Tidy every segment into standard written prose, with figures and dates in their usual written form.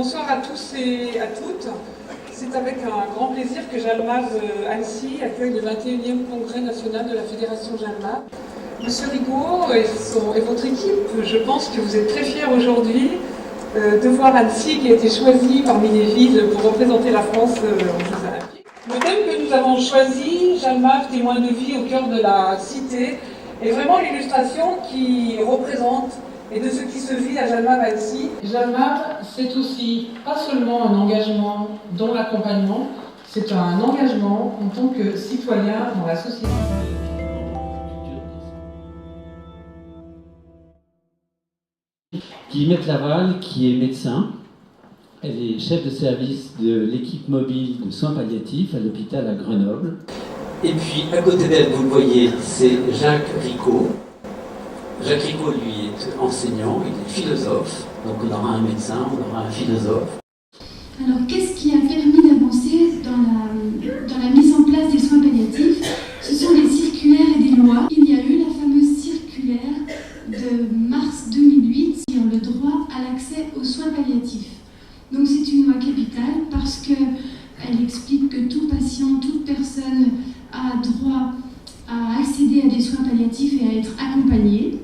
Bonsoir à tous et à toutes. C'est avec un grand plaisir que Jalmave Annecy accueille le 21e congrès national de la Fédération Jalmave. Monsieur Rigaud et votre équipe, je pense que vous êtes très fiers aujourd'hui de voir Annecy qui a été choisie parmi les villes pour représenter la France aux Jeux Olympiques. Le thème que nous avons choisi, Jalmave, témoin de vie au cœur de la cité, est vraiment l'illustration qui représente et de ce qui se vit à Jalmave-Annecy. Jalmave, c'est aussi pas seulement un engagement dans l'accompagnement, c'est un engagement en tant que citoyen dans la société. Guillemette Laval, qui est médecin, elle est chef de service de l'équipe mobile de soins palliatifs à l'hôpital à Grenoble. Et puis à côté d'elle, vous le voyez, c'est Jacques Ricot. Jacques Ricot, lui, est enseignant, il est philosophe, donc on aura un médecin, on aura un philosophe. Alors, qu'est-ce qui a permis d'avancer dans la mise en place des soins palliatifs? Ce sont les circulaires et des lois. Il y a eu la fameuse circulaire de mars 2008 sur le droit à l'accès aux soins palliatifs. Donc, c'est une loi capitale parce qu'elle explique que tout patient, toute personne a droit à accéder à des soins palliatifs et à être accompagné.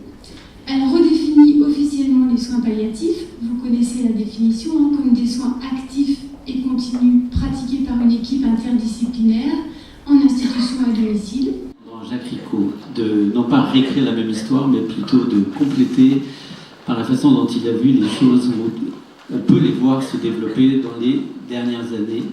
Elle redéfinit officiellement les soins palliatifs, vous connaissez la définition, comme des soins actifs et continus pratiqués par une équipe interdisciplinaire en institution à domicile. Jacques Ricot, de non pas réécrire la même histoire, mais plutôt de compléter par la façon dont il a vu les choses, on peut les voir se développer dans les dernières années.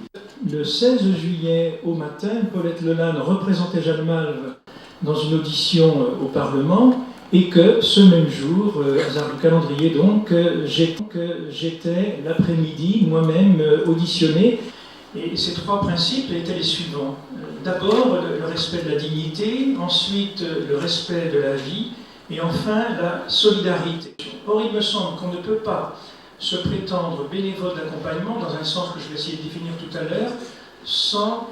Le 16 juillet au matin, Paulette Lelanne représentait Jalmave dans une audition au Parlement, et que ce même jour, hasard du calendrier donc, j'étais l'après-midi moi-même auditionné. Et ces trois principes étaient les suivants. D'abord, le respect de la dignité, ensuite le respect de la vie, et enfin la solidarité. Or, il me semble qu'on ne peut pas se prétendre bénévole d'accompagnement, dans un sens que je vais essayer de définir tout à l'heure, sans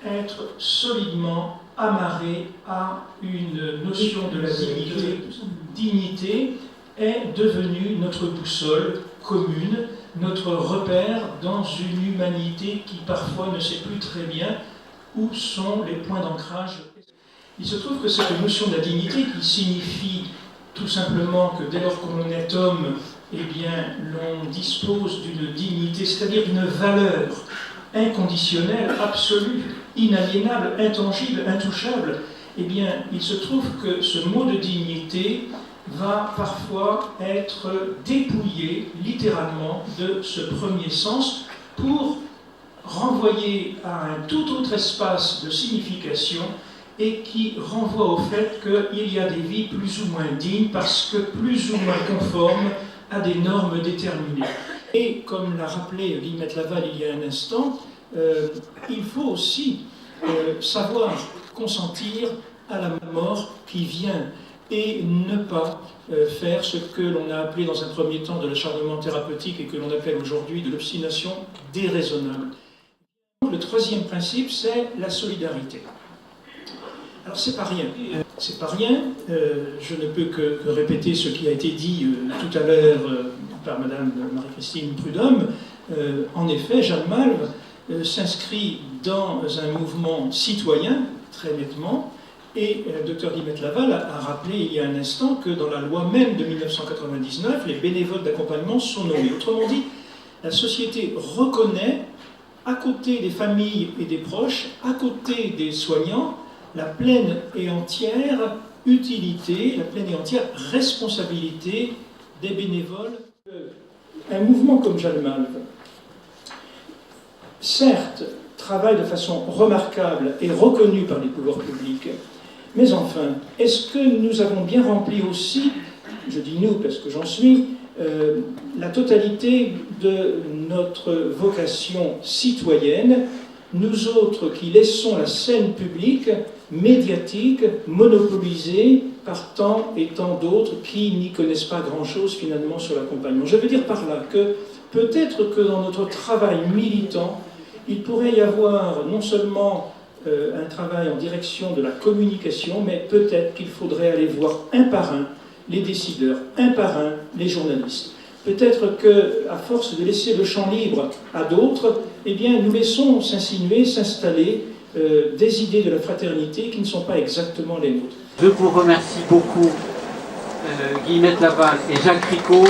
être solidement amarré à une notion de la dignité. Dignité est devenue notre boussole commune, notre repère dans une humanité qui parfois ne sait plus très bien où sont les points d'ancrage. Il se trouve que cette notion de la dignité, qui signifie tout simplement que dès lors qu'on est homme, eh bien, l'on dispose d'une dignité, c'est-à-dire d'une valeur inconditionnelle, absolue, inaliénable, intangible, intouchable, eh bien, il se trouve que ce mot de dignité va parfois être dépouillé littéralement de ce premier sens pour renvoyer à un tout autre espace de signification et qui renvoie au fait qu'il y a des vies plus ou moins dignes parce que plus ou moins conformes à des normes déterminées. Et comme l'a rappelé Guillemette Laval il y a un instant, il faut aussi savoir consentir à la mort qui vient et ne pas faire ce que l'on a appelé dans un premier temps de l'acharnement thérapeutique et que l'on appelle aujourd'hui de l'obstination déraisonnable. Le troisième principe, c'est la solidarité. Alors c'est pas rien. C'est pas rien. Je ne peux que répéter ce qui a été dit tout à l'heure par Madame Marie-Christine Prudhomme. En effet, Jalmave s'inscrit dans un mouvement citoyen, très nettement, et Dr Guillemette Laval a rappelé il y a un instant que dans la loi même de 1999, les bénévoles d'accompagnement sont nommés. Autrement dit, la société reconnaît, à côté des familles et des proches, à côté des soignants, la pleine et entière utilité, la pleine et entière responsabilité des bénévoles. Un mouvement comme Jalmave, certes, travaille de façon remarquable et reconnue par les pouvoirs publics, mais enfin, est-ce que nous avons bien rempli aussi, je dis nous parce que j'en suis, la totalité de notre vocation citoyenne, nous autres qui laissons la scène publique, médiatique, monopolisée par tant et tant d'autres qui n'y connaissent pas grand-chose finalement sur l'accompagnement. Je veux dire par là que peut-être que dans notre travail militant, il pourrait y avoir non seulement un travail en direction de la communication, mais peut-être qu'il faudrait aller voir un par un les décideurs, un par un les journalistes. peut-être qu'à force de laisser le champ libre à d'autres, eh bien, nous laissons s'insinuer, s'installer des idées de la fraternité qui ne sont pas exactement les nôtres. Je vous remercie beaucoup, Guillemette Laval et Jacques Ricot.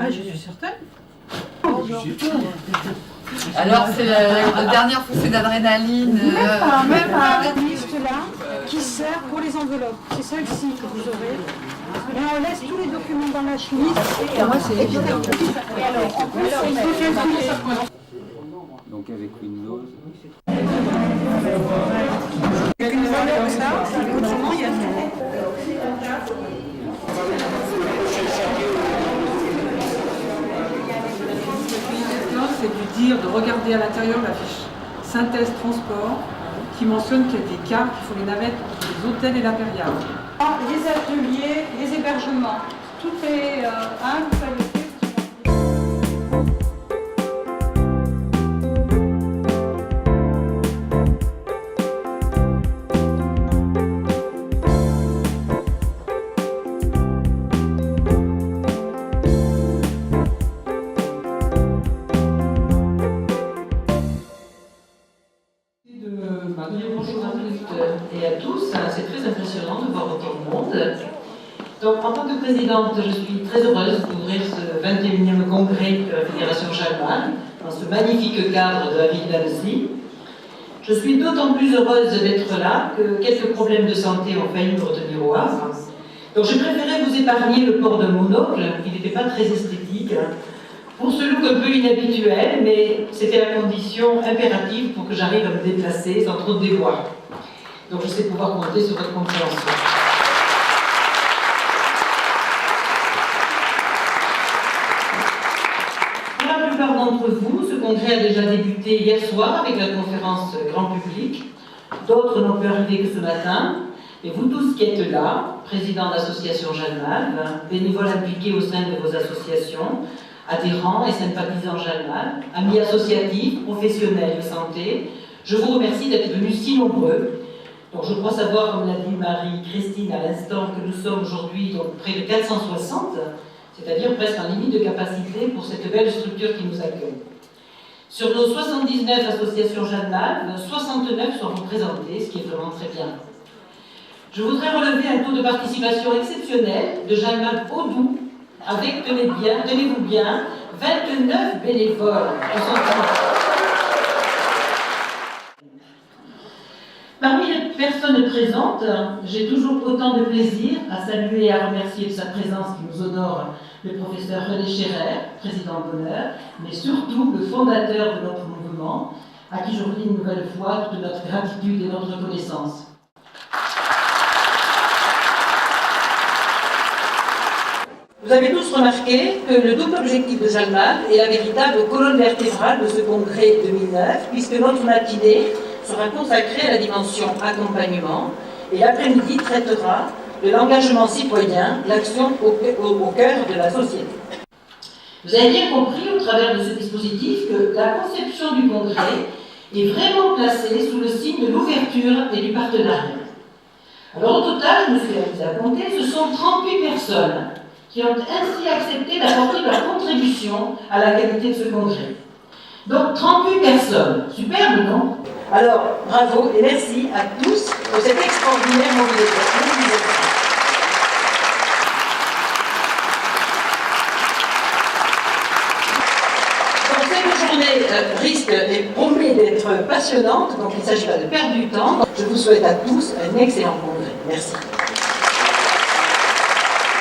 Ah, je suis certaine. Alors, c'est la dernière poussée d'adrénaline. Même pas la liste là qui sert pour les enveloppes. C'est celle-ci que vous aurez. Et on laisse tous les documents dans la chemise. Et moi, c'est évident. Et alors, en plus, il faut calculer. Donc avec Windows. Une enveloppe, ça, autrement, il y a C'est de lui dire de regarder à l'intérieur la fiche synthèse transport qui mentionne qu'il y a des cars qui font les navettes entre les hôtels et l'impérial. les ateliers, les hébergements. Tout est vous savez. Bonjour à toutes et à tous, c'est très impressionnant de voir autant de monde. Donc, en tant que présidente, je suis très heureuse d'ouvrir ce 21e congrès de la Fédération Jalmal dans ce magnifique cadre de la ville d'Annecy. Je suis d'autant plus heureuse d'être là que quelques problèmes de santé ont failli me retenir au Havre. Donc, j'ai préféré vous épargner le port de monocle, qui n'était pas très esthétique, pour ce look un peu inhabituel, mais c'était la condition impérative pour que j'arrive à me déplacer sans trop de déboires. Donc je sais pouvoir compter sur votre compréhension. Pour la plupart d'entre vous, ce congrès a déjà débuté hier soir avec la conférence grand public. D'autres n'ont pu arriver que ce matin. Et vous tous qui êtes là, président d'association Jalmal, bénévoles impliqués au sein de vos associations, adhérents et sympathisants Jalmal, amis associatifs, professionnels de santé, je vous remercie d'être venus si nombreux. Donc je crois savoir, comme l'a dit Marie-Christine à l'instant, que nous sommes aujourd'hui près de 460, c'est-à-dire presque en limite de capacité pour cette belle structure qui nous accueille. Sur nos 79 associations Jalmal, 69 sont représentées, ce qui est vraiment très bien. Je voudrais relever un taux de participation exceptionnel de Jalmal Haut-Doubs, avec, tenez-vous bien, 29 bénévoles qui sont Parmi les personnes présentes, j'ai toujours autant de plaisir à saluer et à remercier de sa présence qui nous honore le professeur René Scherer, président d'honneur, mais surtout le fondateur de notre mouvement, à qui je redis une nouvelle fois toute notre gratitude et notre reconnaissance. Vous avez tous remarqué que le double objectif de Jalmal est la véritable colonne vertébrale de ce congrès 2009, puisque notre matinée sera consacrée à la dimension accompagnement et l'après-midi traitera de l'engagement citoyen, l'action au cœur de la société. Vous avez bien compris au travers de ce dispositif que la conception du congrès est vraiment placée sous le signe de l'ouverture et du partenariat. Alors au total, je me suis amusée à compter, ce sont 38 personnes qui ont ainsi accepté d'apporter leur contribution à la qualité de ce congrès. Donc 38 personnes, superbe, non? Alors, bravo et merci à tous pour cette extraordinaire mobilisation. Donc cette journée risque et promet d'être passionnante, donc il ne s'agit pas de perdre du temps. Je vous souhaite à tous un excellent congrès. Merci.